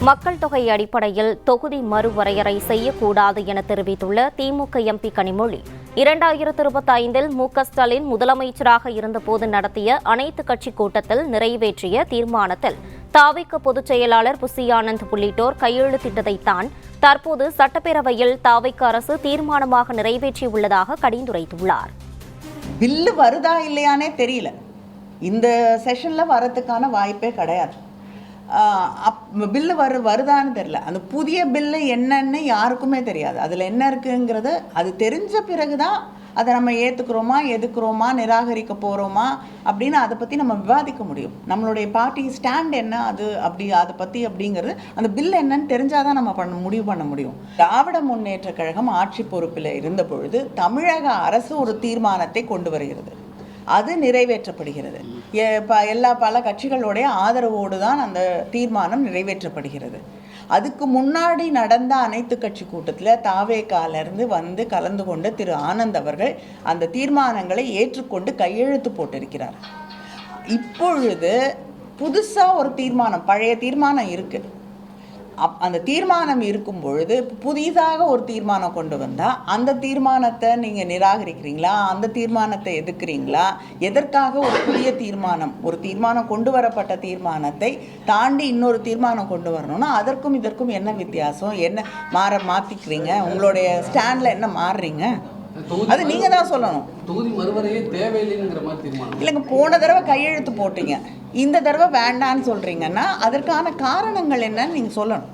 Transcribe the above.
மக்கள் தொகை அடிப்படையில் தொகுதி மறுவரையறை செய்யக்கூடாது என தெரிவித்துள்ள திமுக எம்பி கனிமொழி, 2025 மு.க.ஸ்டாலின் முதலமைச்சராக இருந்தபோது நடத்திய அனைத்து கட்சி கூட்டத்தில் நிறைவேற்றிய தீர்மானத்தில் தாவிக பொதுச் செயலாளர் புசி ஆனந்த் உள்ளிட்டோர் கையெழுத்திட்டதைத்தான் தற்போது சட்டப்பேரவையில் தாவிக அரசு தீர்மானமாக நிறைவேற்றியுள்ளதாக கடிந்துரைத்துள்ளார். பில்லு வருதா இல்லையானே தெரியல. இந்த செஷன்ல வரதுக்கான வாய்ப்பே கிடையாது. பில்லு வருதான்னு தெரியல. அந்த புதிய பில்லு என்னன்னு யாருக்குமே தெரியாது. அதில் என்ன இருக்குங்கிறது அது தெரிஞ்ச பிறகுதான் அதை நம்ம ஏற்றுக்கிறோமா, எதுக்குறோமா, நிராகரிக்க போகிறோமா அப்படின்னு அதை பற்றி நம்ம விவாதிக்க முடியும். நம்மளுடைய பார்ட்டி ஸ்டாண்ட் என்ன, அதை பற்றி அப்படிங்கிறது அந்த பில் என்னன்னு தெரிஞ்சாதான் நம்ம முடிவு பண்ண முடியும். திராவிட முன்னேற்ற கழகம் ஆட்சி பொறுப்பில் இருந்த பொழுது தமிழக அரசு ஒரு தீர்மானத்தை கொண்டு வருகிறது. அது நிறைவேற்றப்படுகிறது. பல கட்சிகளுடைய ஆதரவோடு தான் அந்த தீர்மானம் நிறைவேற்றப்படுகிறது. அதுக்கு முன்னாடி நடந்த அனைத்து கட்சி கூட்டத்தில் தாவேகாலிருந்து வந்து கலந்து கொண்ட திரு ஆனந்த் அவர்கள் அந்த தீர்மானங்களை ஏற்றுக்கொண்டு கையெழுத்து போட்டிருக்கிறார். இப்பொழுது புதுசாக ஒரு தீர்மானம், பழைய தீர்மானம் இருக்குது. அந்த தீர்மானம் இருக்கும் பொழுது புதிதாக ஒரு தீர்மானம் கொண்டு வந்தால் அந்த தீர்மானத்தை நீங்கள் நிராகரிக்கிறீங்களா, அந்த தீர்மானத்தை எதிர்க்கிறீங்களா? எதற்காக ஒரு புதிய தீர்மானம், ஒரு தீர்மானம் கொண்டு வரப்பட்ட தீர்மானத்தை தாண்டி இன்னொரு தீர்மானம் கொண்டு வரணும்னா அதற்கும் இதற்கும் என்ன வித்தியாசம்? என்ன மாற்றிக்கிறீங்க? உங்களுடைய ஸ்டாண்டில் என்ன மாறுறீங்க? அது நீங்க தான் சொல்லணும். தொகுதி மறுவரையே தேவையில்லைங்கிற மாதிரி தீர்மானம் இல்லைங்க. போன தடவை கையெழுத்து போட்டீங்க, இந்த தடவை வேண்டான்னு சொல்றீங்கன்னா அதற்கான காரணங்கள் என்னன்னு நீங்க சொல்லணும்.